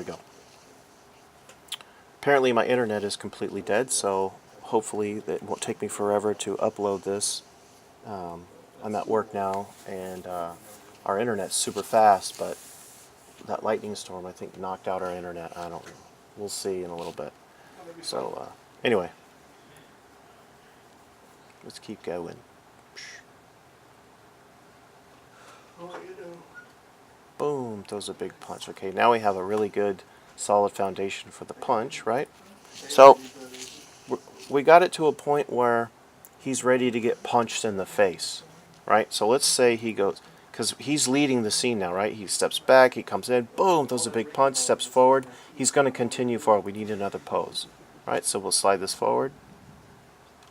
we go. Apparently my internet is completely dead, so hopefully it won't take me forever to upload this. I'm at work now, and our internet's super fast, but that lightning storm, I think, knocked out our internet. I don't know. We'll see in a little bit. So, anyway, let's keep going. Boom, throws a big punch. Okay, now we have a really good, solid foundation for the punch, right? So, we got it to a point where he's ready to get punched in the face, right? So let's say he goes, because he's leading the scene now, right? He steps back, he comes in, boom, throws a big punch, steps forward. He's going to continue forward. We need another pose, right? So we'll slide this forward.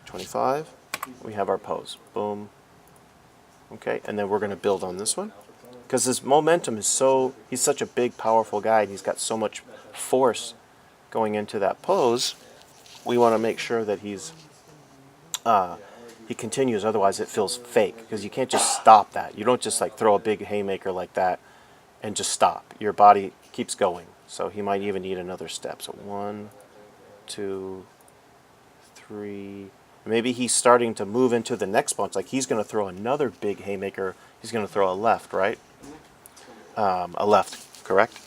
25. We have our pose. Boom. Okay, and then we're going to build on this one. Because his momentum is he's such a big, powerful guy, and he's got so much force going into that pose. We want to make sure that he continues, otherwise it feels fake, because you can't just stop that. You don't just like throw a big haymaker like that and just stop. Your body keeps going, so he might even need another step. So 1, 2, 3. Maybe he's starting to move into the next punch, like he's going to throw another big haymaker. He's going to throw a left, right? A left, correct?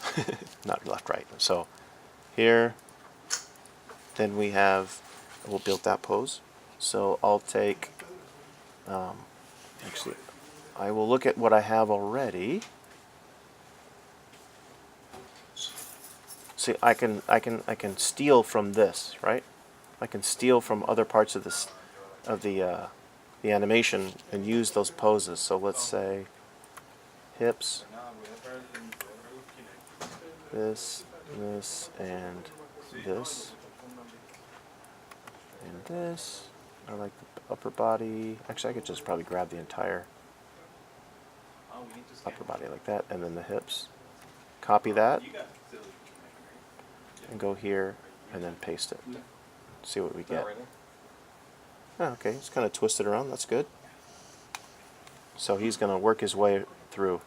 Not left, right. So here, then we'll build that pose. So I'll take, actually, I will look at what I have already. See, I can steal from this, right? I can steal from other parts of the animation and use those poses. So let's say hips, this, and this, and this. I like the upper body. Actually, I could just probably grab the entire upper body like that, and then the hips. Copy that, and go here, and then paste it. See what we get. Oh, okay, it's kind of twisted around. That's good. So he's going to work his way through.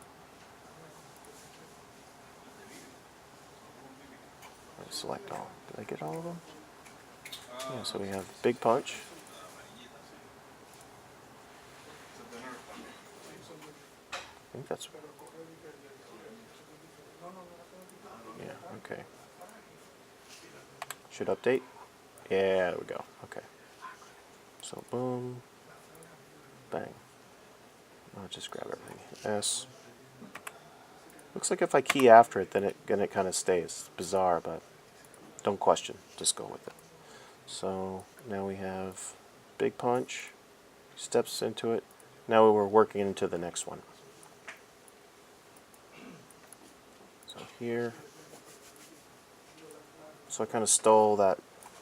Select all. Did I get all of them? Yeah, so we have big punch. I think that's... Yeah, okay. Should update. Yeah, there we go. Okay. So boom, bang. I'll just grab everything. S. Looks like if I key after it, then it kind of stays. It's bizarre, but don't question. Just go with it. So now we have big punch. Steps into it. Now we're working into the next one. So here. So I kind of stole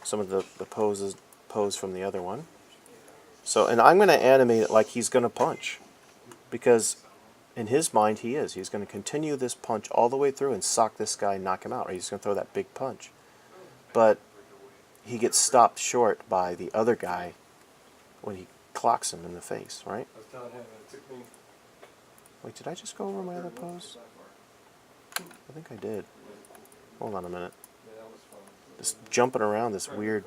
some of the pose from the other one. So, and I'm going to animate it like he's going to punch, because in his mind he's going to continue this punch all the way through and sock this guy and knock him out, right? He's going to throw that big punch. But he gets stopped short by the other guy when he clocks him in the face, right? Wait, did I just go over my other pose? I think I did. Hold on a minute. This jumping around, this weird...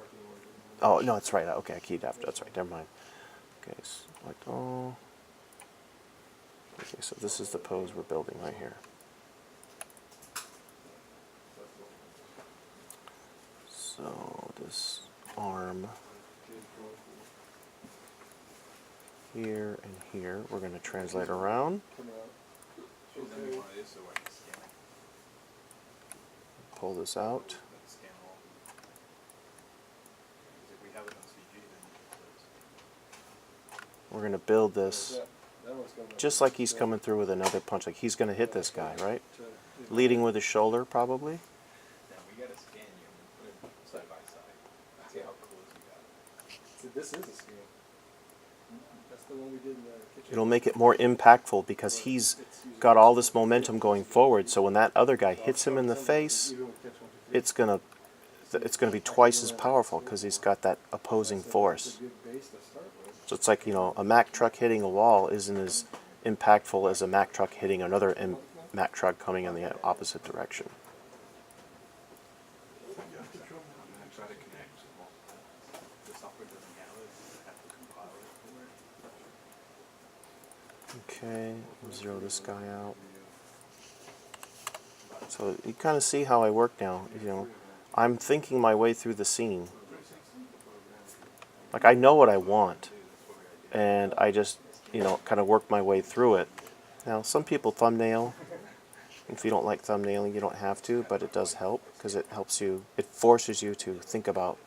Oh, no, that's right. Okay, I keyed after. That's right. Never mind. Okay, select all. Okay, so this is the pose we're building right here. So this arm here and here, we're going to translate around. Pull this out. We're going to build this just like he's coming through with another punch. Like he's going to hit this guy, right? Leading with his shoulder, probably. This is a scan. That's the one we did in the kitchen. It'll make it more impactful because he's got all this momentum going forward. So when that other guy hits him in the face, it's gonna be twice as powerful because he's got that opposing force. So it's like, you know, a Mack truck hitting a wall isn't as impactful as a Mack truck hitting another Mack truck coming in the opposite direction. try to connect multiple. The software doesn't have it. I have to compile it for it. Okay, zero this guy out. So you kind of see how I work now. You know, I'm thinking my way through the scene. Like I know what I want, and I just, you know, kind of work my way through it. Now, some people thumbnail. If you don't like thumbnailing, you don't have to, but it does help because it helps you. It forces you to think about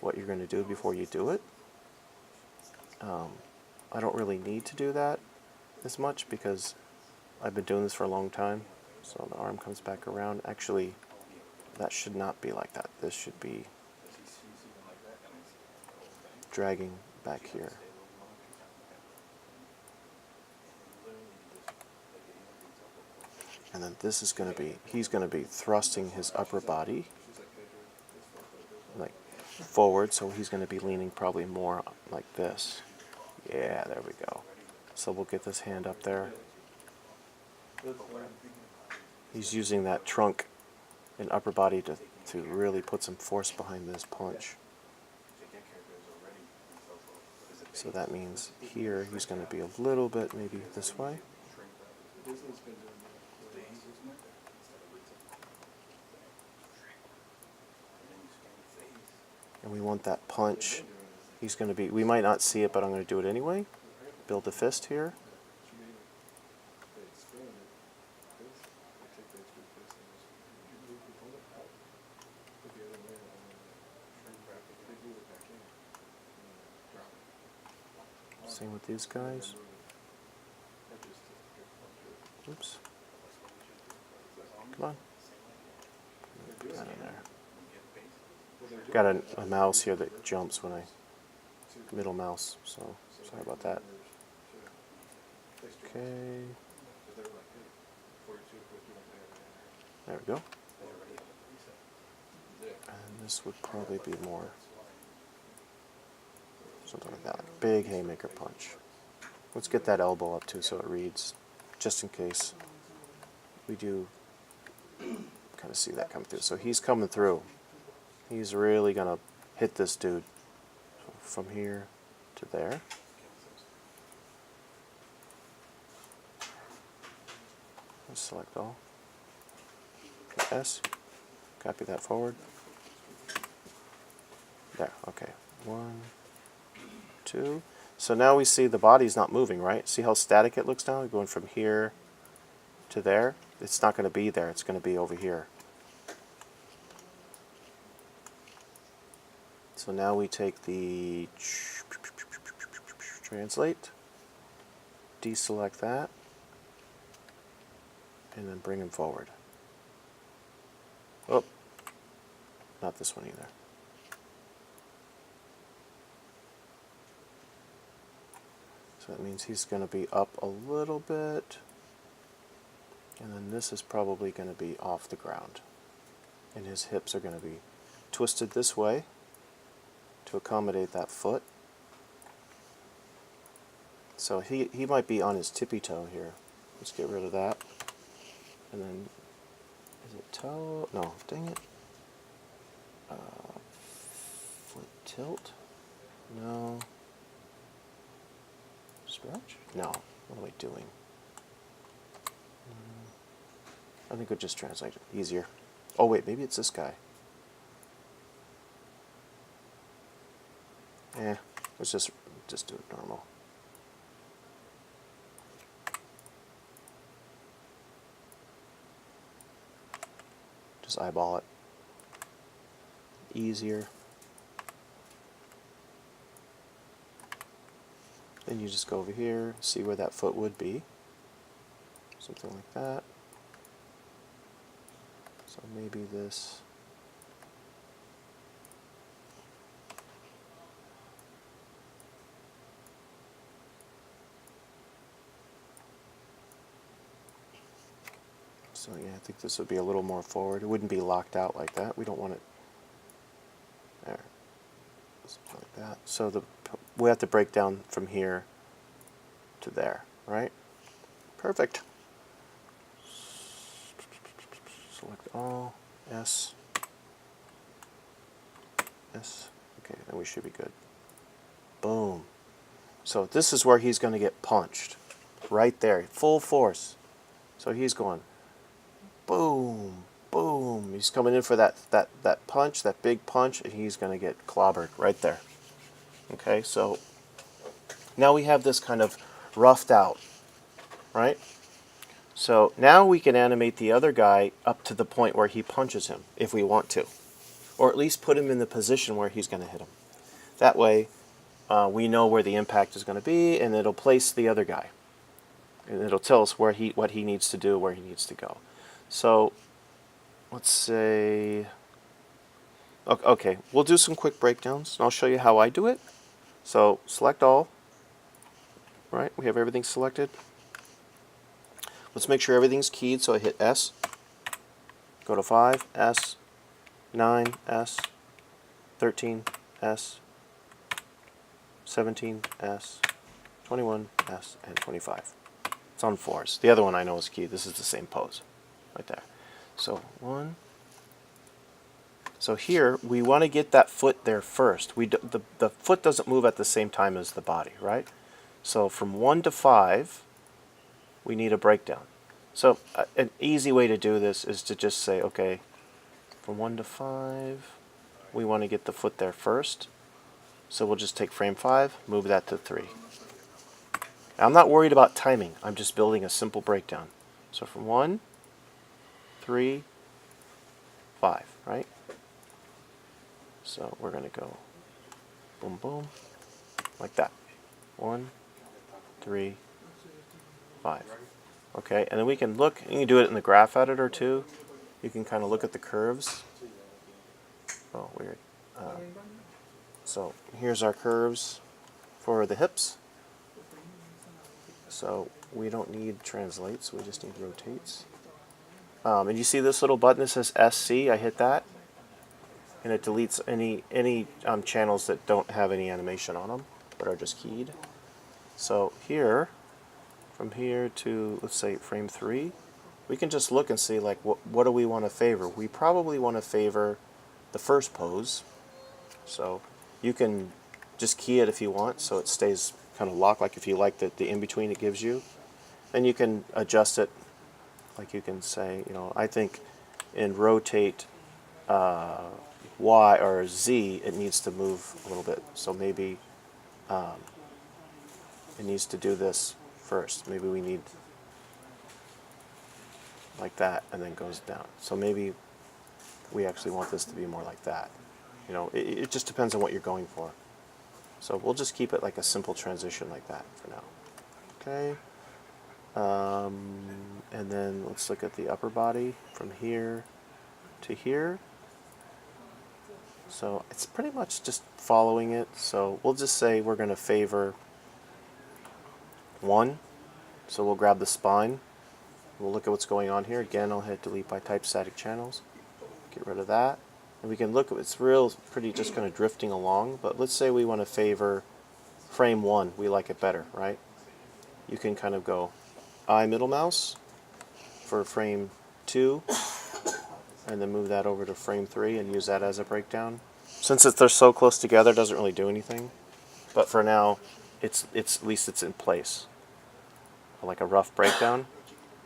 what you're going to do before you do it. I don't really need to do that as much because I've been doing this for a long time. So the arm comes back around. Actually, that should not be like that. This should be dragging back here. And then this is going to be, he's going to be thrusting his upper body like forward, so he's going to be leaning probably more like this. Yeah, there we go. So we'll get this hand up there. He's using that trunk and upper body to really put some force behind this punch. So that means here he's going to be a little bit maybe this way. And we want that punch. He's going to be, we might not see it, but I'm going to do it anyway. Build the fist here. Same with these guys. Oops. Come on. Put that in there. Got a mouse here that jumps when I, middle mouse, so sorry about that. Okay. There we go. And this would probably be more something like that, like big haymaker punch. Let's get that elbow up too so it reads, just in case we do kind of see that come through. So he's coming through. He's really going to hit this dude from here to there. Let's select all. S. Copy that forward. There, okay. 1, 2. So now we see the body's not moving, right? See how static it looks now? Going from here to there. It's not going to be there. It's going to be over here. So now we take the translate, deselect that, and then bring him forward. Oh, not this one either. So that means he's going to be up a little bit, and then this is probably going to be off the ground. And his hips are going to be twisted this way to accommodate that foot. So he might be on his tippy toe here. Let's get rid of that. And then, is it toe? No, dang it. Foot tilt? No. Stretch? No. What am I doing? I think we'll just translate it easier. Oh wait, maybe it's this guy. Let's just do it normal. Just eyeball it. Easier. Then you just go over here, see where that foot would be. Something like that. So maybe this. So yeah, I think this would be a little more forward. It wouldn't be locked out like that. We don't want it there. Something like that. So we have to break down from here to there, right? Perfect. Select all, S. S. Okay, then we should be good. Boom. So this is where he's going to get punched. Right there, full force. So he's going boom, boom. He's coming in for that punch, that big punch, and he's going to get clobbered right there. Okay, so now we have this kind of roughed out, right? So now we can animate the other guy up to the point where he punches him, if we want to. Or at least put him in the position where he's going to hit him. That way, we know where the impact is going to be, and it'll place the other guy. And it'll tell us what he needs to do, where he needs to go. So, let's say... Okay, we'll do some quick breakdowns, and I'll show you how I do it. So, select all. Right, we have everything selected. Let's make sure everything's keyed, so I hit S. Go to 5, S. 9, S. 13, S. 17, S. 21, S. And 25. It's on 4s. The other one I know is keyed. This is the same pose. Right there. So, 1. So here, we want to get that foot there first. The foot doesn't move at the same time as the body, right? So from 1 to 5, we need a breakdown. So an easy way to do this is to just say, okay, from 1 to 5, we want to get the foot there first. So we'll just take frame 5, move that to 3. Now, I'm not worried about timing. I'm just building a simple breakdown. So from 1, 3, 5, right? So we're going to go boom, boom, like that. 1, 3, 5. Okay, and then we can look, you can do it in the graph editor too. You can kind of look at the curves. Oh, weird. So here's our curves for the hips. So we don't need translates, we just need rotates. And you see this little button that says SC, I hit that. And it deletes any channels that don't have any animation on them, but are just keyed. So here, from here to, let's say, frame 3, we can just look and see, like, what do we want to favor? We probably want to favor the first pose. So you can just key it if you want, so it stays kind of locked, like if you like the in-between it gives you. Then you can adjust it, like you can say, you know, I think in rotate Y or Z, it needs to move a little bit. So maybe it needs to do this first. Maybe we need like that and then goes down. So maybe we actually want this to be more like that. You know, it just depends on what you're going for. So we'll just keep it like a simple transition like that for now. Okay. And then let's look at the upper body from here to here. So it's pretty much just following it. So we'll just say we're going to favor 1. So we'll grab the spine. We'll look at what's going on here. Again, I'll hit delete by type static channels. Get rid of that. And we can look at it's pretty just kind of drifting along. But let's say we want to favor frame 1. We like it better, right? You can kind of go I middle mouse for frame 2. And then move that over to frame 3 and use that as a breakdown. Since they're so close together, it doesn't really do anything. But for now, it's at least it's in place. Like a rough breakdown.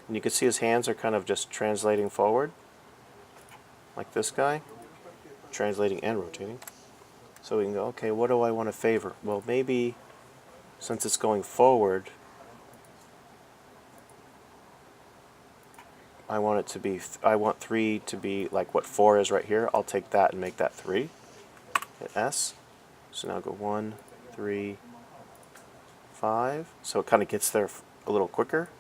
And you can see his hands are kind of just translating forward. Like this guy. Translating and rotating. So we can go, okay, what do I want to favor? Well, maybe since it's going forward, I want 3 to be like what 4 is right here. I'll take that and make that 3. Hit S. So now go 1, 3, 5. So it kind of gets there a little quicker.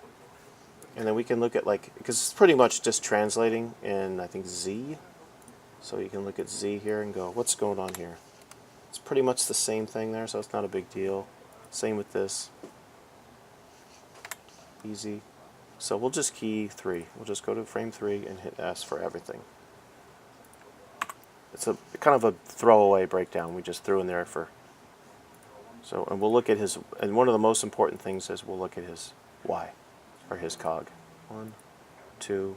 And then we can look at because it's pretty much just translating in, I think, Z. So you can look at Z here and go, what's going on here? It's pretty much the same thing there, so it's not a big deal. Same with this. Easy. So we'll just key 3. We'll just go to frame 3 and hit S for everything. It's a kind of a throwaway breakdown we just threw in there for. So, and we'll look at his, and one of the most important things is we'll look at his Y, or his cog. 1, 2,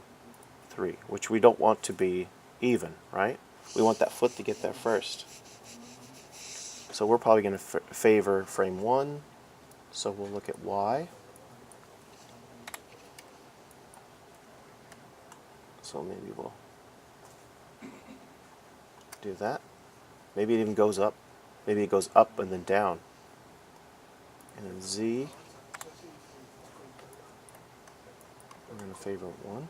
3, which we don't want to be even, right? We want that foot to get there first. So we're probably going to favor frame 1. So we'll look at Y. So maybe we'll do that. Maybe it even goes up. Maybe it goes up and then down. And then Z, we're going to favor 1.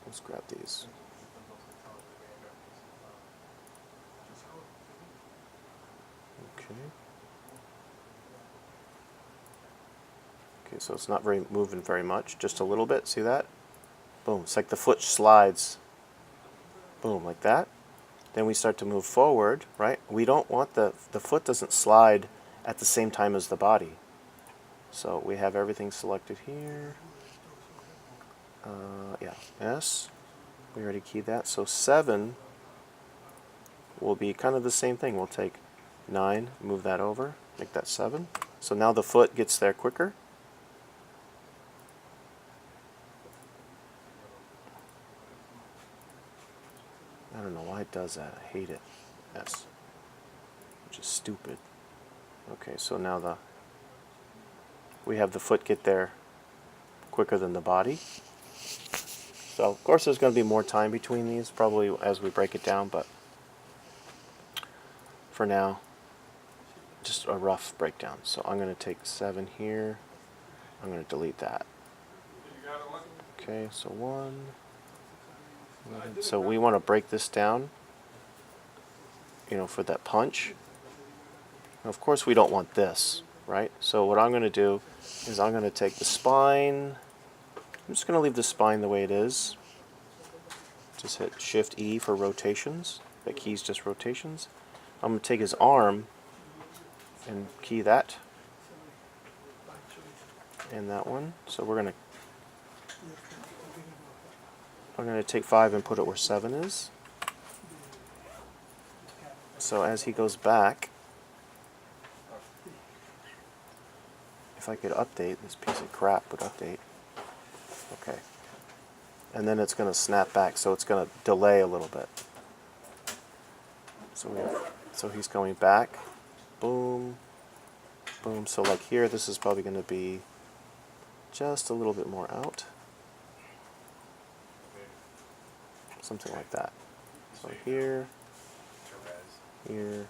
Let's grab these. Okay. Okay, so it's not moving very much, just a little bit. See that? Boom. It's like the foot slides. Boom, like that. Then we start to move forward, right? We don't want the foot doesn't slide at the same time as the body. So we have everything selected here. Yeah, S. We already keyed that. So 7 will be kind of the same thing. We'll take 9, move that over, make that 7. So now the foot gets there quicker. I don't know why it does that. I hate it. S. Which is stupid. Okay, so now we have the foot get there quicker than the body. So of course there's going to be more time between these probably as we break it down, but for now, just a rough breakdown. So I'm going to take 7 here. I'm going to delete that. Okay, so 1. 11. So we want to break this down, for that punch. And of course we don't want this, right? So what I'm going to do is I'm going to take the spine. I'm just going to leave the spine the way it is. Just hit Shift E for rotations. That key's just rotations. I'm going to take his arm and key that and that one. So I'm going to take 5 and put it where 7 is. So as he goes back, if I could update, this piece of crap would update. Okay. And then it's going to snap back, so it's going to delay a little bit. So he's going back. Boom. Boom. So like here, this is probably going to be just a little bit more out. Something like that. So here, here,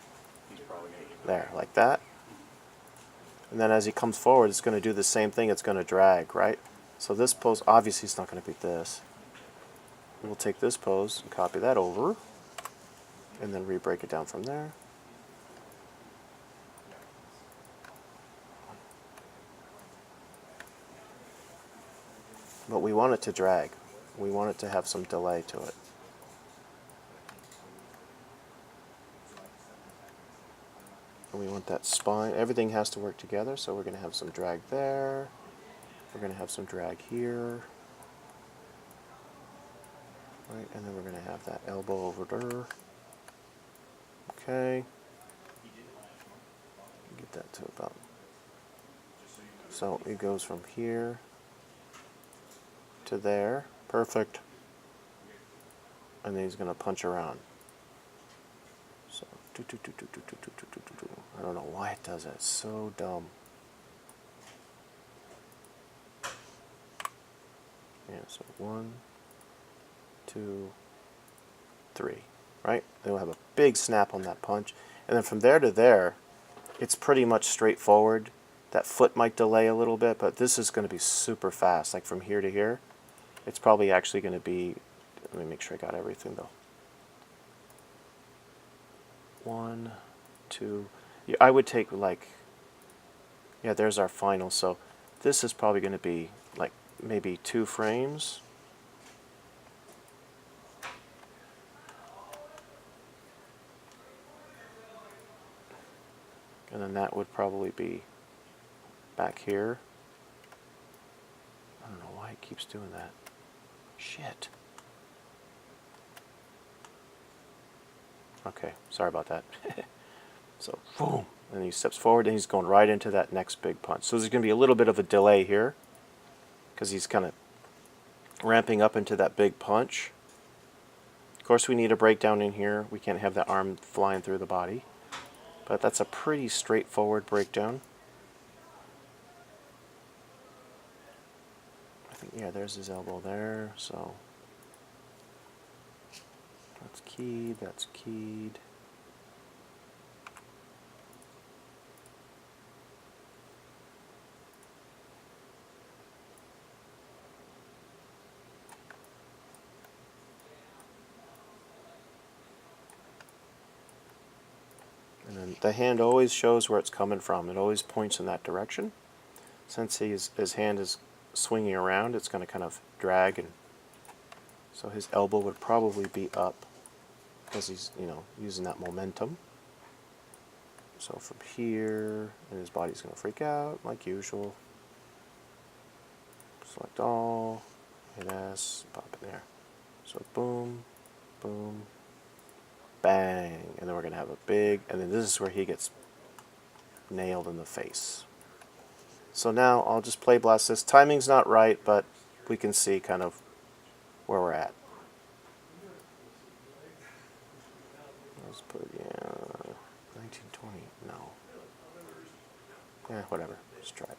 there, like that. And then as he comes forward, it's going to do the same thing. It's going to drag, right? So this pose, obviously, is not going to beat this. We'll take this pose and copy that over, and then re-break it down from there. But we want it to drag. We want it to have some delay to it. And we want that spine. Everything has to work together, so we're going to have some drag there. We're going to have some drag here. Right, and then we're going to have that elbow over there. Okay. Get that to about. So it goes from here to there. Perfect. And then he's going to punch around. So, I don't know why it does that. It's so dumb. Yeah, so 1, 2, 3, right? Then we'll have a big snap on that punch. And then from there to there, it's pretty much straightforward. That foot might delay a little bit, but this is going to be super fast. Like from here to here, it's probably actually going to be, let me make sure I got everything though. 1, 2, yeah, I would take like, yeah, there's our final. So this is probably going to be like maybe 2 frames. And then that would probably be back here. I don't know why it keeps doing that. Shit. Okay, sorry about that. So, boom. And he steps forward and he's going right into that next big punch. So there's going to be a little bit of a delay here because he's kind of ramping up into that big punch. course, we need a breakdown in here. We can't have that arm flying through the body. But that's a pretty straightforward breakdown. I think, yeah, there's his elbow there, so that's keyed, that's keyed. And then the hand always shows where it's coming from. It always points in that direction. Since his hand is swinging around, it's going to kind of drag, and so his elbow would probably be up because he's, you know, using that momentum. So from here, and his body's going to freak out like usual. Select all, hit S, pop in there. So boom, boom, bang, and then we're going to have a big, and then this is where he gets nailed in the face. So now I'll just play blast this. Timing's not right, but we can see kind of where we're at. Let's put, yeah, 1920, no. Yeah, whatever, let's try it.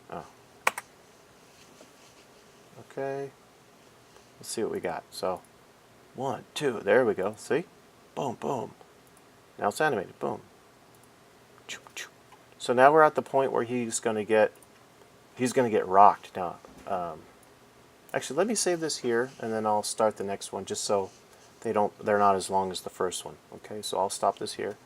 Oh. Okay, let's see what we got. So, 1, 2, there we go, see? Boom, boom. Now it's animated, boom. So now we're at the point where he's going to get rocked now. Actually, let me save this here, and then I'll start the next one, just so they're not as long as the first one. Okay, so I'll stop this here.